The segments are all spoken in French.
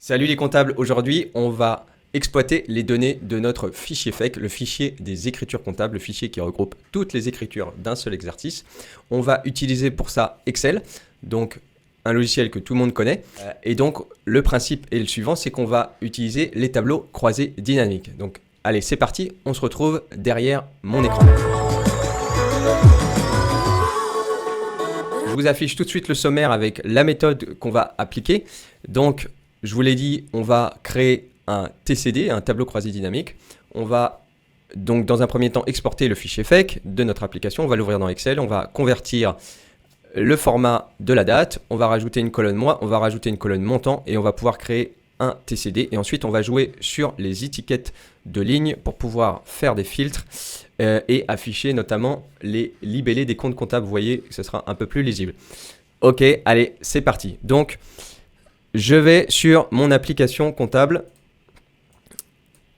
Salut les comptables, aujourd'hui on va exploiter les données de notre fichier FEC, le fichier des écritures comptables, le fichier qui regroupe toutes les écritures d'un seul exercice. On va utiliser pour ça Excel, donc un logiciel que tout le monde connaît. Et donc le principe est le suivant, c'est qu'on va utiliser les tableaux croisés dynamiques. Donc allez, c'est parti, on se retrouve derrière mon écran. Je vous affiche tout de suite le sommaire avec la méthode qu'on va appliquer. Donc je vous l'ai dit, on va créer un TCD, un tableau croisé dynamique. On va donc dans un premier temps exporter le fichier FEC de notre application. On va l'ouvrir dans Excel, on va convertir le format de la date. On va rajouter une colonne mois, on va rajouter une colonne montant et on va pouvoir créer un TCD. Et ensuite, on va jouer sur les étiquettes de ligne pour pouvoir faire des filtres et afficher notamment les libellés des comptes comptables. Vous voyez que ce sera un peu plus lisible. Ok, allez, c'est parti. Donc, je vais sur mon application comptable,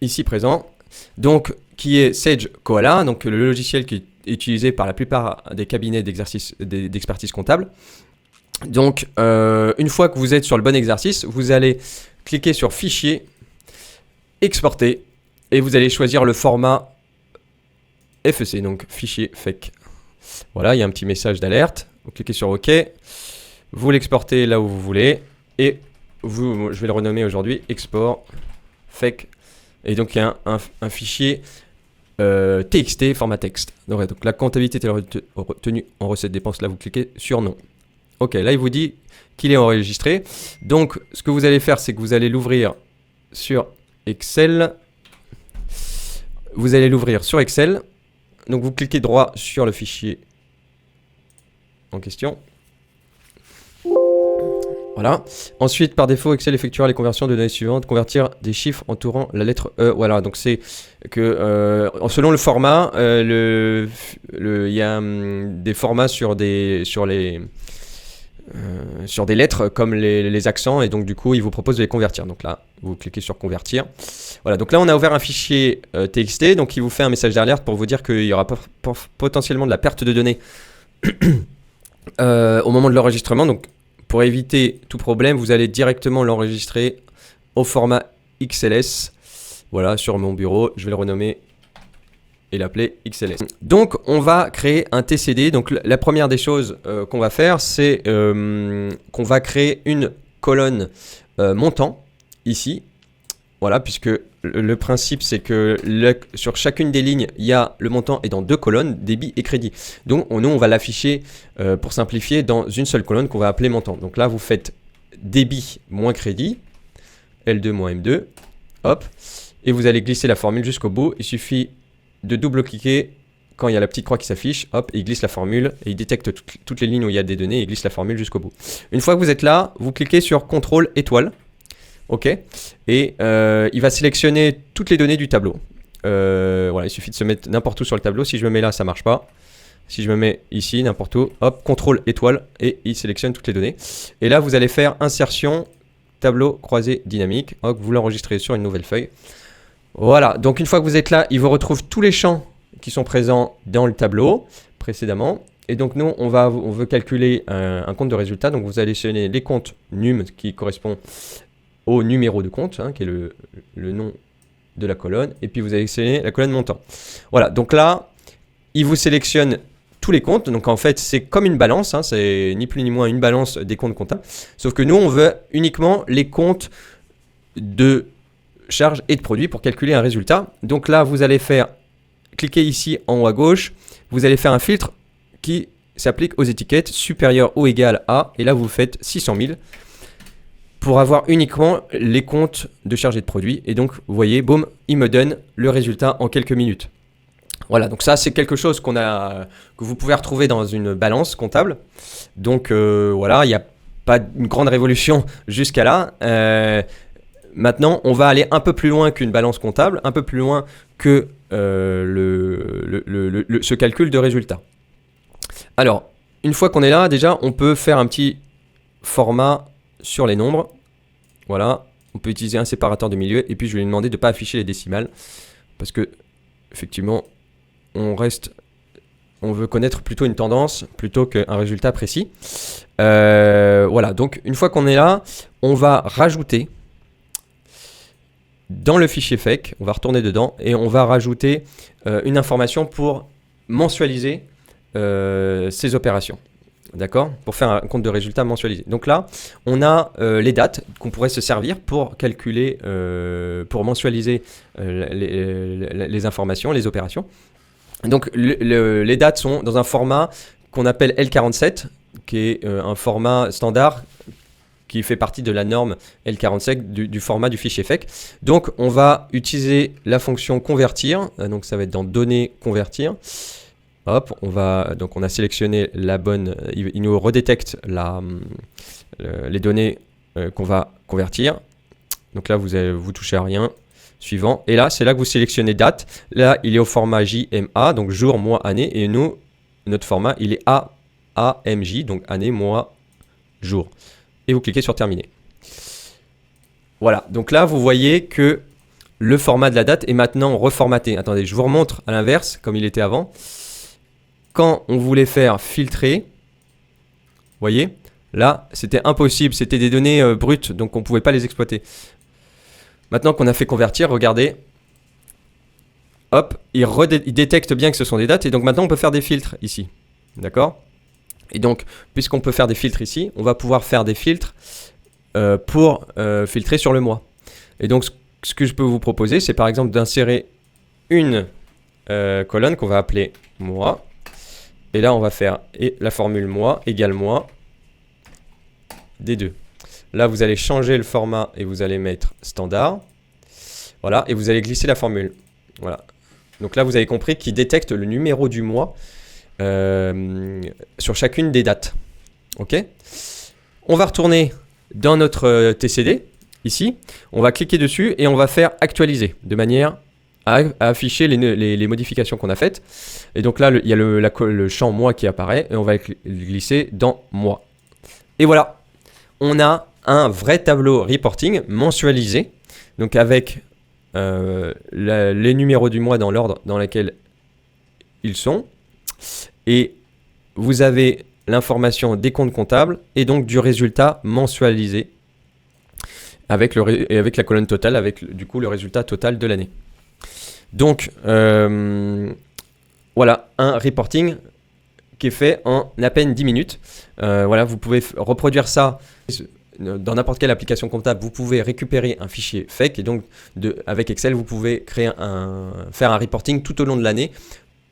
ici présent, donc qui est Sage Koala, donc le logiciel qui est utilisé par la plupart des cabinets d'expertise comptable. Donc, une fois que vous êtes sur le bon exercice, vous allez cliquer sur Fichier, Exporter, et vous allez choisir le format FEC, donc Fichier FEC. Voilà, il y a un petit message d'alerte. Vous cliquez sur OK, vous l'exportez là où vous voulez. Et je vais le renommer aujourd'hui export FEC. Et donc il y a un fichier TXT format texte. Donc la comptabilité est retenue en recette dépenses. Là vous cliquez sur non. Ok, là il vous dit qu'il est enregistré. Donc ce que vous allez faire, c'est que vous allez l'ouvrir sur Excel. Vous allez l'ouvrir sur Excel. Donc vous cliquez droit sur le fichier en question. Voilà. Ensuite, par défaut, Excel effectuera les conversions de données suivantes. Convertir des chiffres entourant la lettre E. Voilà. Donc, c'est que selon le format, il y a des formats sur des lettres comme les accents. Et donc, du coup, il vous propose de les convertir. Donc là, vous cliquez sur convertir. Voilà. Donc là, on a ouvert un fichier TXT. Donc, il vous fait un message d'alerte pour vous dire qu'il y aura potentiellement de la perte de données au moment de l'enregistrement. Donc, pour éviter tout problème, vous allez directement l'enregistrer au format XLS. Voilà, sur mon bureau, je vais le renommer et l'appeler XLS. Donc, on va créer un TCD. Donc, la première des choses qu'on va faire, c'est qu'on va créer une colonne montant ici. Voilà, puisque le principe, c'est que sur chacune des lignes, il y a le montant est dans deux colonnes, débit et crédit. Donc, nous, on va l'afficher, pour simplifier, dans une seule colonne qu'on va appeler montant. Donc là, vous faites débit moins crédit, L2 moins M2, hop, et vous allez glisser la formule jusqu'au bout. Il suffit de double-cliquer quand il y a la petite croix qui s'affiche, hop, il glisse la formule et il détecte toutes les lignes où il y a des données et il glisse la formule jusqu'au bout. Une fois que vous êtes là, vous cliquez sur CTRL étoile. Ok, et il va sélectionner toutes les données du tableau. Voilà, il suffit de se mettre n'importe où sur le tableau. Si je me mets là, ça marche pas. Si je me mets ici, n'importe où, hop, CTRL étoile, et il sélectionne toutes les données. Et là, vous allez faire insertion, tableau croisé dynamique. Hop, vous l'enregistrez sur une nouvelle feuille. Voilà, donc une fois que vous êtes là, il vous retrouve tous les champs qui sont présents dans le tableau précédemment. Et donc nous, on veut calculer un compte de résultat. Donc vous allez sélectionner les comptes NUM qui correspond au numéro de compte, qui est le nom de la colonne, et puis vous allez sélectionner la colonne montant. Voilà, donc là, il vous sélectionne tous les comptes, donc en fait, c'est comme une balance, c'est ni plus ni moins une balance des comptes comptables, sauf que nous, on veut uniquement les comptes de charges et de produits pour calculer un résultat. Donc là, vous allez cliquer ici en haut à gauche, vous allez faire un filtre qui s'applique aux étiquettes supérieures ou égales à, et là, vous faites 600 000, pour avoir uniquement les comptes de charges et de produits. Et donc, vous voyez, boum, il me donne le résultat en quelques minutes. Voilà, donc ça, c'est quelque chose que vous pouvez retrouver dans une balance comptable. Donc, voilà, il n'y a pas une grande révolution jusqu'à là. Maintenant, on va aller un peu plus loin qu'une balance comptable, un peu plus loin que ce calcul de résultat. Alors, une fois qu'on est là, déjà, on peut faire un petit format sur les nombres. Voilà, on peut utiliser un séparateur de milieu et puis je vais lui demander de ne pas afficher les décimales parce que effectivement on veut connaître plutôt une tendance plutôt qu'un résultat précis. Voilà, donc une fois qu'on est là, on va rajouter dans le fichier fake, on va retourner dedans et on va rajouter une information pour mensualiser ces opérations. D'accord? Pour faire un compte de résultat mensualisé. Donc là, on a les dates qu'on pourrait se servir pour calculer, pour mensualiser les informations, les opérations. Donc les dates sont dans un format qu'on appelle L47, qui est un format standard qui fait partie de la norme L47 du format du fichier fake. Donc on va utiliser la fonction convertir, donc ça va être dans données convertir. Hop, on a sélectionné la bonne, il nous redétecte les données qu'on va convertir. Donc là vous touchez à rien. Suivant, et là c'est là que vous sélectionnez date. Là il est au format JMA, donc jour, mois, année, et nous, notre format il est AMJ, donc année, mois, jour. Et vous cliquez sur terminer. Voilà, donc là vous voyez que le format de la date est maintenant reformaté. Attendez, je vous remontre à l'inverse, comme il était avant. Quand on voulait faire filtrer, vous voyez, là c'était impossible, c'était des données brutes, donc on ne pouvait pas les exploiter. Maintenant qu'on a fait convertir, regardez, hop, il détecte bien que ce sont des dates, et donc maintenant on peut faire des filtres ici, d'accord? Et donc, puisqu'on peut faire des filtres ici, on va pouvoir faire des filtres pour filtrer sur le mois. Et donc, ce que je peux vous proposer, c'est par exemple d'insérer une colonne qu'on va appeler mois. Et là, on va faire la formule mois égale mois des deux. Là, vous allez changer le format et vous allez mettre standard. Voilà, et vous allez glisser la formule. Voilà. Donc là, vous avez compris qu'il détecte le numéro du mois sur chacune des dates. Ok. On va retourner dans notre TCD, ici. On va cliquer dessus et on va faire actualiser de manière à afficher les modifications qu'on a faites. Et donc là, il y a le champ mois qui apparaît et on va glisser dans mois. Et voilà, on a un vrai tableau reporting mensualisé, donc avec les numéros du mois dans l'ordre dans lequel ils sont. Et vous avez l'information des comptes comptables et donc du résultat mensualisé avec la colonne totale, avec du coup le résultat total de l'année. Donc voilà un reporting qui est fait en à peine 10 minutes. Voilà, vous pouvez reproduire ça dans n'importe quelle application comptable. Vous pouvez récupérer un fichier fake et donc avec Excel, vous pouvez faire un reporting tout au long de l'année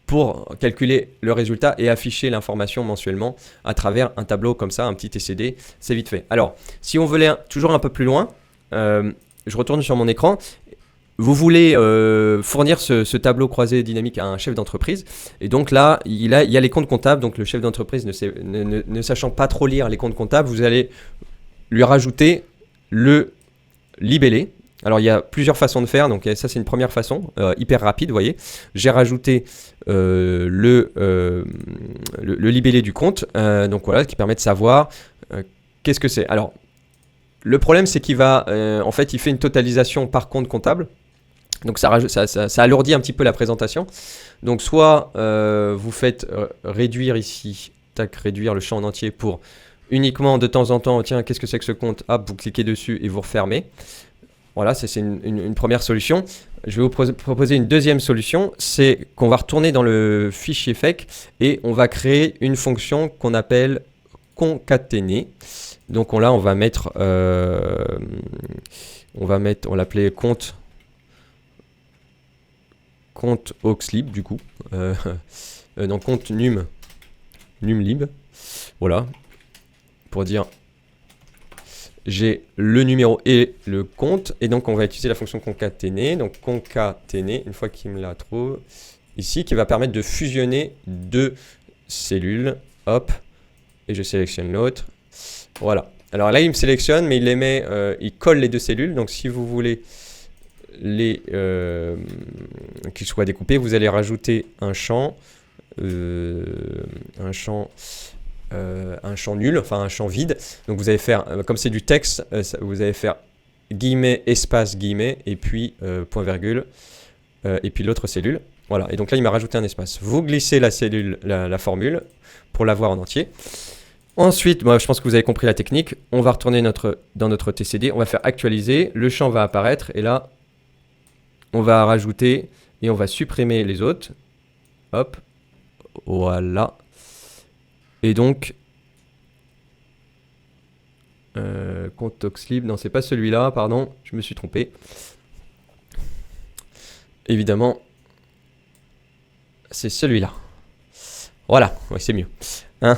pour calculer le résultat et afficher l'information mensuellement à travers un tableau comme ça, un petit TCD, c'est vite fait. Alors, si on veut aller toujours un peu plus loin, je retourne sur mon écran. Vous voulez fournir ce tableau croisé dynamique à un chef d'entreprise. Et donc là, il y a les comptes comptables. Donc le chef d'entreprise ne sachant pas trop lire les comptes comptables, vous allez lui rajouter le libellé. Alors il y a plusieurs façons de faire, donc ça c'est une première façon, hyper rapide, vous voyez. J'ai rajouté le libellé du compte, donc voilà, qui permet de savoir qu'est-ce que c'est. Alors le problème c'est qu'il va, en fait il fait une totalisation par compte comptable, donc ça alourdit un petit peu la présentation. Donc soit vous faites réduire ici, tac, réduire le champ en entier pour uniquement de temps en temps, tiens qu'est-ce que c'est que ce compte, hop, vous cliquez dessus et vous refermez. Voilà, c'est une première solution. Je vais vous proposer une deuxième solution, c'est qu'on va retourner dans le fichier fake et on va créer une fonction qu'on appelle concaténer. Donc là, on va mettre, on l'appelait compte auxlib du coup, donc compte numlib. Voilà, pour dire j'ai le numéro et le compte, et donc on va utiliser la fonction concaténer. Donc concaténer, une fois qu'il me la trouve ici, qui va permettre de fusionner deux cellules. Hop, et je sélectionne l'autre. Voilà. Alors là, il me sélectionne, mais il les met, il colle les deux cellules. Donc si vous voulez qu'ils soient découpés, vous allez rajouter un champ nul, enfin un champ vide. Donc vous allez faire, comme c'est du texte, vous allez faire guillemets, espace, guillemets, et puis point virgule, et puis l'autre cellule. Voilà, et donc là il m'a rajouté un espace. Vous glissez la cellule, la formule, pour la voir en entier. Ensuite, moi je pense que vous avez compris la technique. On va retourner dans notre TCD, on va faire actualiser, le champ va apparaître, et là, on va rajouter et on va supprimer les autres. Hop, voilà. Et donc, compte Toxlib, non c'est pas celui-là, pardon, je me suis trompé. Évidemment, c'est celui-là. Voilà, ouais, c'est mieux. Hein.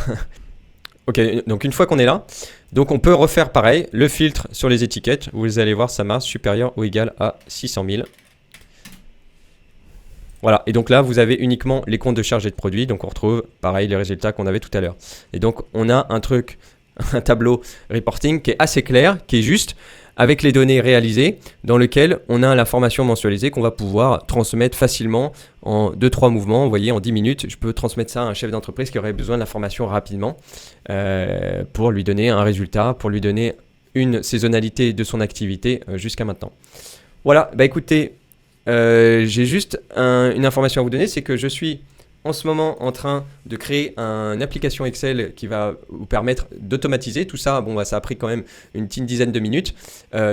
Ok, donc une fois qu'on est là, donc on peut refaire pareil, le filtre sur les étiquettes. Vous allez voir, ça marche supérieur ou égal à 600 000. Voilà, et donc là, vous avez uniquement les comptes de chargés de produits. Donc on retrouve pareil les résultats qu'on avait tout à l'heure. Et donc on a un truc, un tableau reporting qui est assez clair, qui est juste, avec les données réalisées, dans lequel on a l'information mensualisée qu'on va pouvoir transmettre facilement en 2-3 mouvements. Vous voyez, en 10 minutes, je peux transmettre ça à un chef d'entreprise qui aurait besoin de l'information rapidement pour lui donner un résultat, pour lui donner une saisonnalité de son activité jusqu'à maintenant. Voilà, bah écoutez, j'ai juste une information à vous donner, c'est que je suis en ce moment en train de créer une application Excel qui va vous permettre d'automatiser tout ça. Bon, bah, ça a pris quand même une petite dizaine de minutes.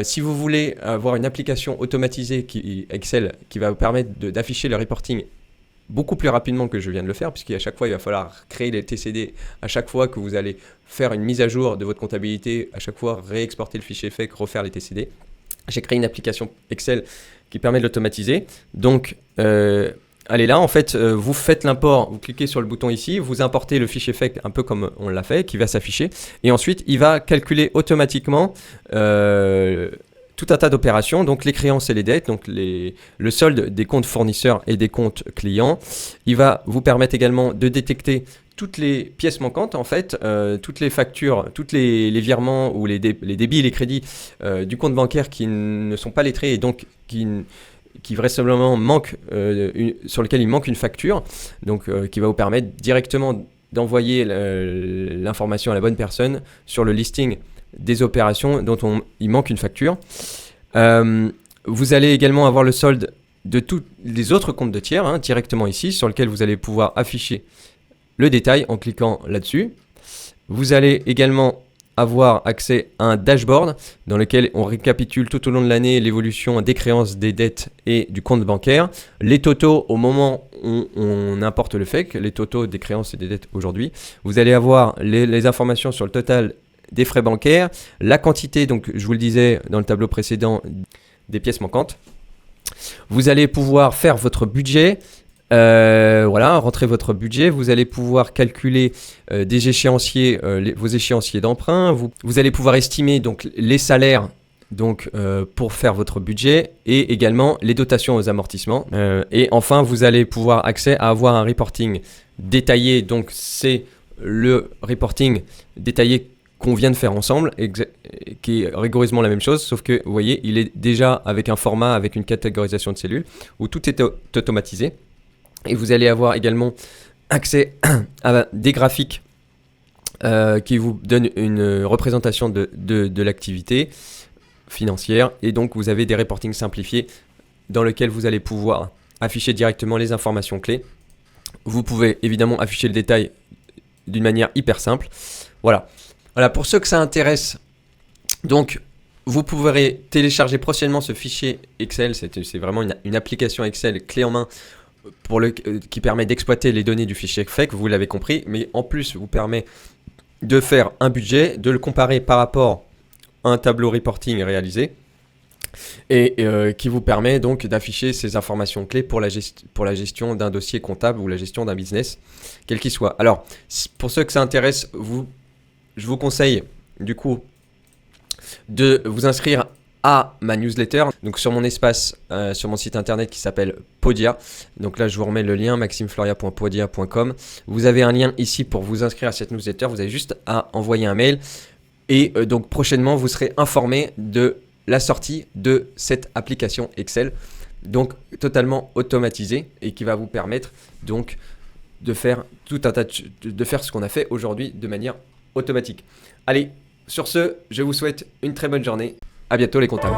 Si vous voulez avoir une application automatisée Excel qui va vous permettre d'afficher le reporting beaucoup plus rapidement que je viens de le faire, puisqu'à chaque fois, il va falloir créer les TCD à chaque fois que vous allez faire une mise à jour de votre comptabilité, à chaque fois réexporter le fichier FEC, refaire les TCD. J'ai créé une application Excel qui permet de l'automatiser. Donc, allez là, en fait, vous faites l'import, vous cliquez sur le bouton ici, vous importez le fichier FEC un peu comme on l'a fait, qui va s'afficher. Et ensuite, il va calculer automatiquement tout un tas d'opérations, donc les créances et les dettes, donc le solde des comptes fournisseurs et des comptes clients. Il va vous permettre également de détecter toutes les pièces manquantes, en fait, toutes les factures, tous les virements ou les débits et les crédits du compte bancaire qui ne sont pas lettrés et donc qui vraisemblablement manque, sur lequel il manque une facture, donc qui va vous permettre directement d'envoyer l'information à la bonne personne sur le listing des opérations dont il manque une facture. Vous allez également avoir le solde de tous les autres comptes de tiers, directement ici, sur lequel vous allez pouvoir afficher le détail en cliquant là-dessus. Vous allez également avoir accès à un dashboard dans lequel on récapitule tout au long de l'année l'évolution des créances, des dettes et du compte bancaire, les totaux au moment où on importe le FEC, les totaux des créances et des dettes aujourd'hui. Vous allez avoir les informations sur le total des frais bancaires, la quantité, donc je vous le disais dans le tableau précédent, des pièces manquantes. Vous allez pouvoir faire votre budget. Voilà, rentrer votre budget, vous allez pouvoir calculer des échéanciers, vos échéanciers d'emprunt, vous allez pouvoir estimer donc les salaires donc, pour faire votre budget et également les dotations aux amortissements. Et enfin, vous allez pouvoir accès à avoir un reporting détaillé, donc c'est le reporting détaillé qu'on vient de faire ensemble, qui est rigoureusement la même chose, sauf que vous voyez, il est déjà avec un format, avec une catégorisation de cellules, où tout est automatisé. Et vous allez avoir également accès à des graphiques qui vous donnent une représentation de l'activité financière. Et donc, vous avez des reportings simplifiés dans lesquels vous allez pouvoir afficher directement les informations clés. Vous pouvez évidemment afficher le détail d'une manière hyper simple. Voilà. Voilà, pour ceux que ça intéresse, donc vous pourrez télécharger prochainement ce fichier Excel. C'est vraiment une application Excel clé en main qui permet d'exploiter les données du fichier FEC, vous l'avez compris, mais en plus vous permet de faire un budget, de le comparer par rapport à un tableau reporting réalisé et qui vous permet donc d'afficher ces informations clés pour la gestion d'un dossier comptable ou la gestion d'un business, quel qu'il soit. Alors, pour ceux que ça intéresse, je vous conseille du coup de vous inscrire à ma newsletter, donc sur mon espace, sur mon site internet qui s'appelle Podia. Donc là, je vous remets le lien maximefloria.podia.com. Vous avez un lien ici pour vous inscrire à cette newsletter. Vous avez juste à envoyer un mail et donc prochainement, vous serez informé de la sortie de cette application Excel, donc totalement automatisée et qui va vous permettre donc de faire tout un tas de faire ce qu'on a fait aujourd'hui de manière automatique. Allez, sur ce, je vous souhaite une très bonne journée. À bientôt les comptables.